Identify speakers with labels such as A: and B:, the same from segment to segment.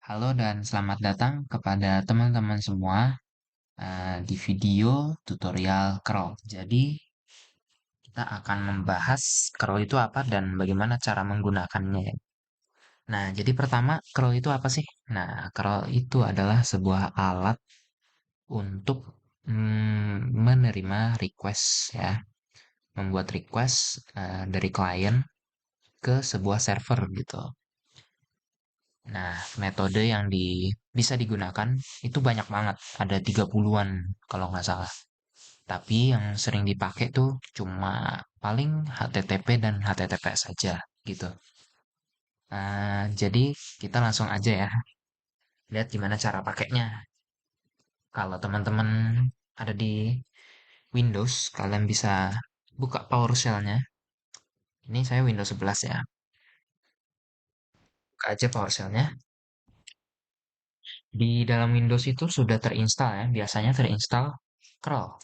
A: Halo dan selamat datang kepada teman-teman semua di video tutorial curl. Jadi, kita akan membahas curl itu apa dan bagaimana cara menggunakannya ya. Nah, jadi pertama, curl itu apa sih? Nah, curl itu adalah sebuah alat untuk menerima request ya, membuat request dari klien ke sebuah server gitu. Nah, metode yang bisa digunakan itu banyak banget, ada 30-an kalau nggak salah. Tapi yang sering dipakai tuh cuma paling HTTP dan HTTPS saja gitu. Jadi kita langsung aja ya, lihat gimana cara pakainya. Kalau teman-teman ada di Windows, kalian bisa buka PowerShell-nya. Ini saya Windows 11 ya. Buka aja PowerShell-nya. Di dalam Windows itu sudah terinstall ya, biasanya terinstall curl.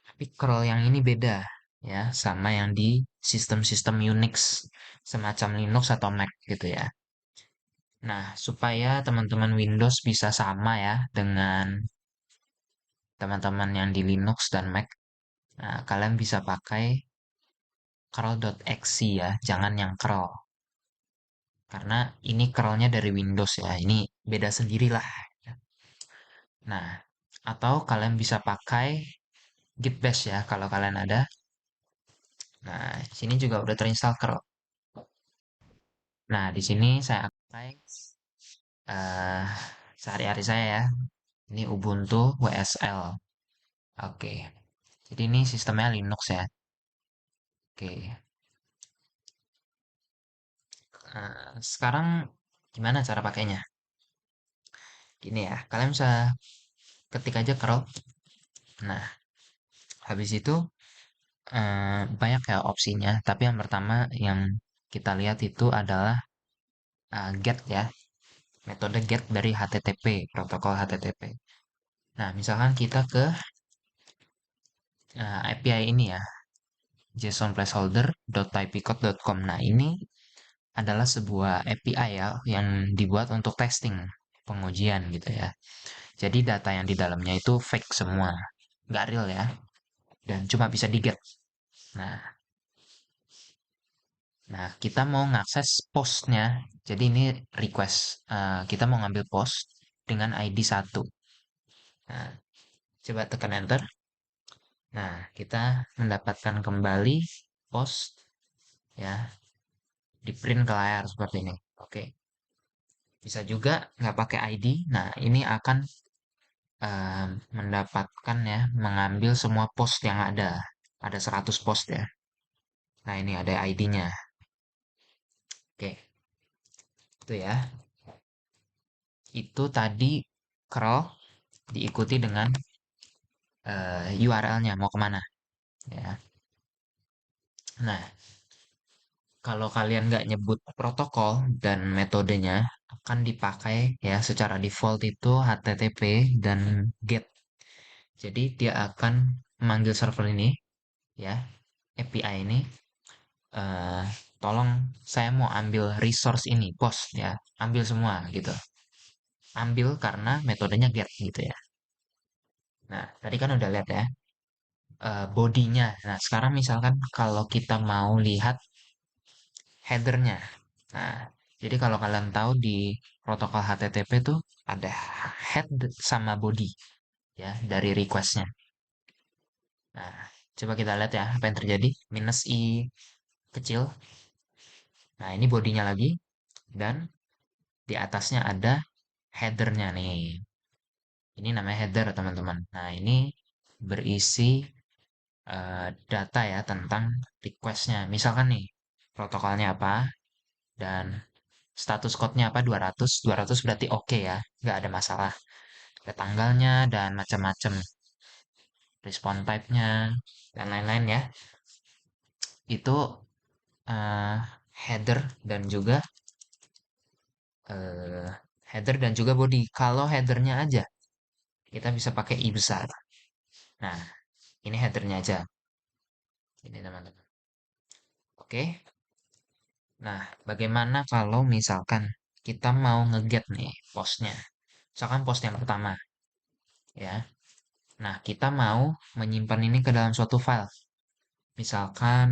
A: Tapi curl yang ini beda ya, sama yang di sistem-sistem Unix semacam Linux atau Mac gitu ya. Nah, supaya teman-teman Windows bisa sama ya dengan teman-teman yang di Linux dan Mac, nah, kalian bisa pakai curl.exe ya, jangan yang curl. Karena ini curlnya dari Windows ya, ini beda sendirilah. Nah, atau kalian bisa pakai Git Bash ya kalau kalian ada. Nah, sini juga udah terinstall curl. Nah, di sini saya pakai eh sehari-hari saya ya. Ini Ubuntu WSL. Oke. Jadi ini sistemnya Linux ya. Oke. Sekarang gimana cara pakainya? Gini ya, kalian bisa ketik aja curl. Nah, habis itu banyak ya opsinya. Tapi yang pertama yang kita lihat itu adalah get ya. Metode get dari HTTP, protokol HTTP. Nah, misalkan kita ke API ini ya, JSON placeholder.typicode.com. Nah, ini adalah sebuah API ya yang dibuat untuk testing, pengujian gitu ya. Jadi data yang di dalamnya itu fake semua, nggak real ya, dan cuma bisa di-get. Nah, nah, kita mau ngakses postnya, jadi ini request. Kita mau ngambil post dengan ID 1. Nah, coba tekan enter. Nah, kita mendapatkan kembali post ya, di print ke layar seperti ini. Oke, bisa juga nggak pakai ID. Nah, ini akan mendapatkan ya, mengambil semua post yang ada. Ada 100 post ya. Nah, ini ada ID-nya. Oke, itu ya. Itu tadi curl diikuti dengan URL-nya mau kemana ya. Nah, kalau kalian nggak nyebut protokol dan metodenya akan dipakai ya secara default itu HTTP dan GET. Jadi dia akan memanggil server ini ya, API ini eh, tolong saya mau ambil resource ini, post ya, ambil semua gitu. Ambil karena metodenya get gitu ya. Nah, tadi kan udah lihat ya bodinya. Nah, sekarang misalkan kalau kita mau lihat headernya. Nah, jadi kalau kalian tahu di protokol HTTP tuh ada head sama body ya dari requestnya. Nah, coba kita lihat ya apa yang terjadi. Minus i kecil. Nah, ini bodinya lagi dan di atasnya ada headernya nih. Ini namanya header teman-teman. Nah, ini berisi data ya tentang requestnya. Misalkan nih protokolnya apa dan status code-nya apa 200. 200 berarti oke ya, nggak ada masalah. Ada tanggalnya dan macam-macam. Respon type-nya dan lain-lain ya. Itu eh, header dan juga eh, header dan juga body. Kalau headernya aja kita bisa pakai i besar. Nah, ini headernya aja. Ini teman-teman. Oke. Nah, bagaimana kalau misalkan kita mau nge-get nih postnya. Misalkan post yang pertama, ya. Nah, kita mau menyimpan ini ke dalam suatu file. Misalkan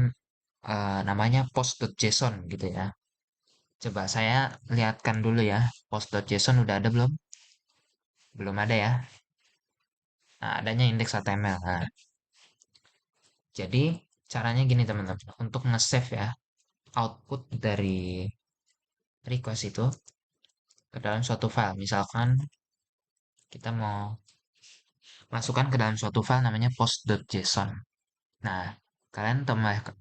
A: namanya post.json gitu ya. Coba saya lihatkan dulu ya. Post.json udah ada belum? Belum ada ya. Nah, adanya indeks HTML. Nah, jadi caranya gini teman-teman. Untuk nge-save ya output dari request itu ke dalam suatu file. Misalkan kita mau masukkan ke dalam suatu file namanya post.json. Nah, kalian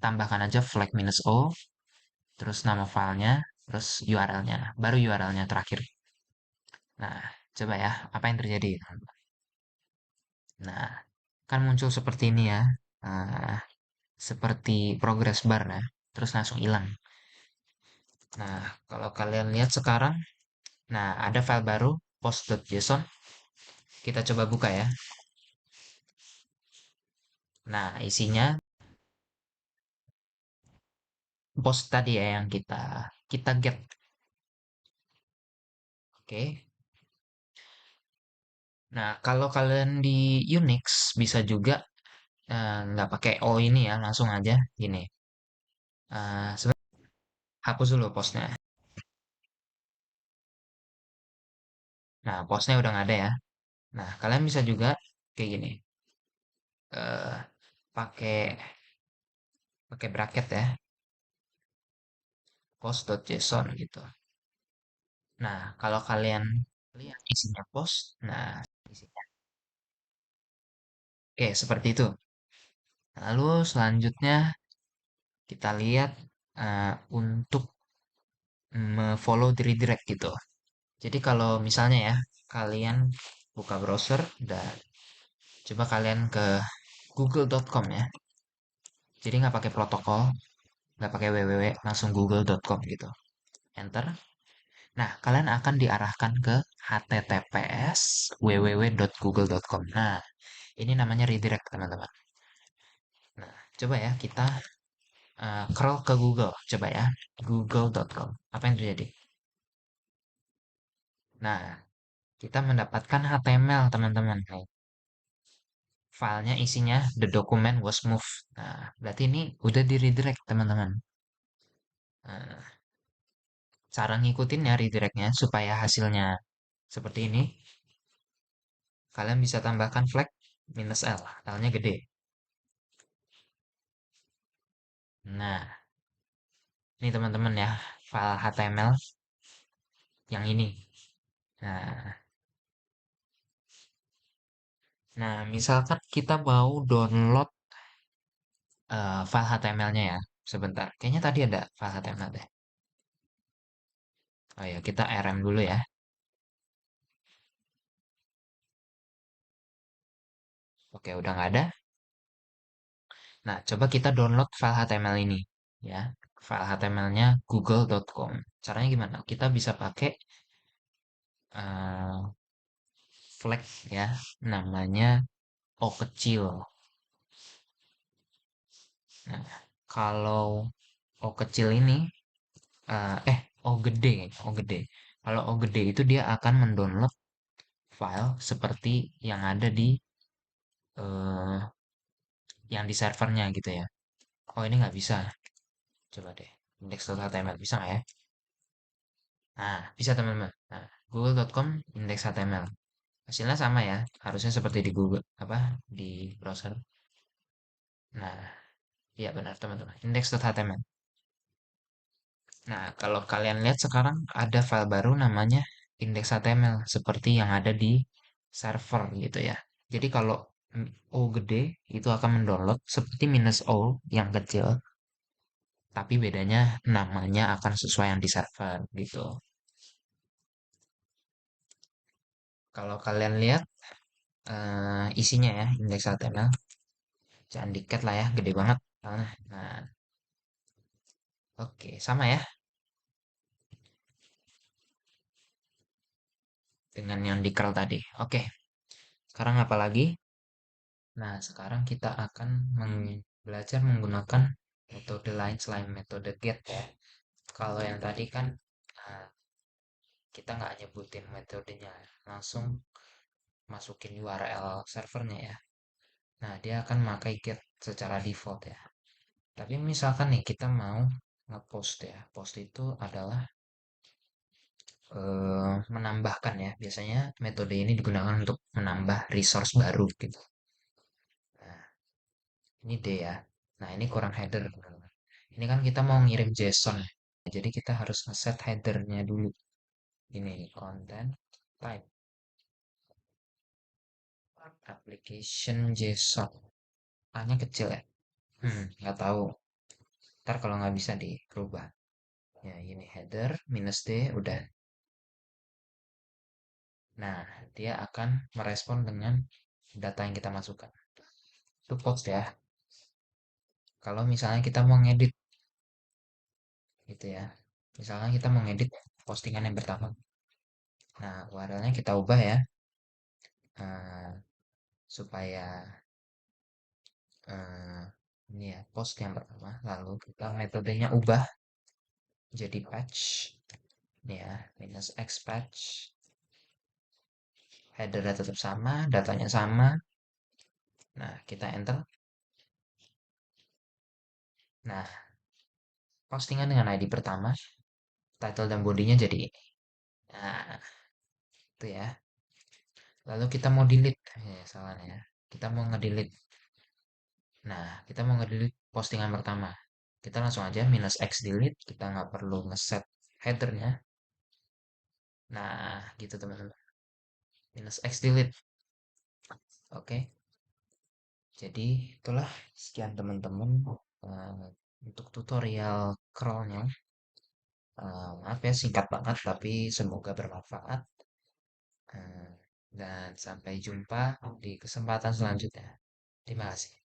A: tambahkan aja flag minus o, terus nama filenya, terus URL-nya, baru URL-nya terakhir. Nah, coba ya, apa yang terjadi? Nah, kan muncul seperti ini ya, nah, seperti progress bar ya, terus langsung hilang. Nah, kalau kalian lihat sekarang, nah ada file baru post.json, kita coba buka ya. Nah, isinya post tadi ya yang kita get. Oke. Nah, kalau kalian di Unix bisa juga nggak pakai O ini ya, langsung aja gini. Sebenarnya hapus dulu postnya. Nah, postnya udah nggak ada ya. Nah, kalian bisa juga kayak gini. eh pakai pakai bracket ya, post.json gitu. Nah, kalau kalian lihat isinya post, nah isinya oke seperti itu. Lalu selanjutnya kita lihat untuk follow the redirect gitu. Jadi kalau misalnya ya, kalian buka browser dan coba kalian ke google.com ya. Jadi nggak pakai protokol, nggak pakai www, langsung google.com gitu. Enter. Nah, kalian akan diarahkan ke https www.google.com. Nah, ini namanya redirect teman-teman. Nah, coba ya kita scroll ke Google. Coba ya, google.com. Apa yang terjadi? Nah, kita mendapatkan HTML teman-teman. Nih, filenya isinya the document was moved. Nah, berarti ini udah di redirect teman-teman. Nah, cara ngikutinnya redirectnya supaya hasilnya seperti ini, kalian bisa tambahkan flag minus L. L-nya gede. Nah, ini teman-teman ya, file HTML yang ini. Nah, nah misalkan kita mau download file HTML-nya ya. Sebentar, kayaknya tadi ada file HTML deh. Oh ya, kita RM dulu ya. Oke, udah nggak ada. Nah, coba kita download file HTML ini. Ya, file HTML-nya google.com. Caranya gimana? Kita bisa pakai eh, flag ya, namanya O kecil. Nah, kalau O kecil ini, O gede, O gede. Kalau O gede itu dia akan mendownload file seperti yang ada di eh, yang di servernya gitu ya. Oh ini nggak bisa. Coba deh. Index.html bisa nggak ya? Nah, bisa teman-teman. Nah, google.com index HTML. Hasilnya sama ya. Harusnya seperti di Google apa di browser. Nah, iya benar teman-teman. Index.html. Nah, kalau kalian lihat sekarang ada file baru namanya index.html seperti yang ada di server gitu ya. Jadi kalau O gede itu akan mendownload seperti minus O yang kecil, tapi bedanya namanya akan sesuai yang di server gitu. Kalau kalian lihat isinya ya index.html, jangan diket lah ya, gede banget. Nah, oke, sama ya dengan yang di curl tadi. Oke, sekarang apa lagi? Nah, sekarang kita akan belajar menggunakan metode lain selain metode get ya. Kalau yang tadi kan uh, kita nggak nyebutin metodenya, langsung masukin URL servernya ya. Nah, dia akan pakai get secara default ya. Tapi misalkan nih kita mau ngepost ya. Post itu adalah menambahkan ya. Biasanya metode ini digunakan untuk menambah resource baru gitu. Nah, ini D ya. Nah, ini kurang header. Ini kan kita mau ngirim JSON. Jadi kita harus ngeset headernya dulu. Ini content type application JSON. A-nya kecil ya. Nggak tahu. Ntar kalau nggak bisa dirubah. Ya, ini header minus D udah. Nah, dia akan merespon dengan data yang kita masukkan. Itu post ya. Kalau misalnya kita mau ngedit gitu ya. Misalnya kita mau ngedit postingan yang pertama. Nah, URL-nya kita ubah ya. eh, supaya eh, ini ya post yang pertama. Lalu kita metodenya ubah jadi patch. Ini ya, minus x patch. Headernya tetap sama, datanya sama. Nah, kita enter. Nah, postingan dengan ID pertama, title dan bodinya jadi ini. Nah, itu ya. Lalu kita mau delete. Salah ya. Kita mau ngedelete. Nah, kita mau ngedelete postingan pertama. Kita langsung aja minus X delete. Kita nggak perlu ngeset headernya. Nah, gitu teman-teman. Minus X delete. Oke. Jadi, itulah sekian teman-teman eh, untuk tutorial crawlnya. Maaf ya singkat banget, tapi semoga bermanfaat. Eh, dan sampai jumpa di kesempatan selanjutnya. Terima kasih.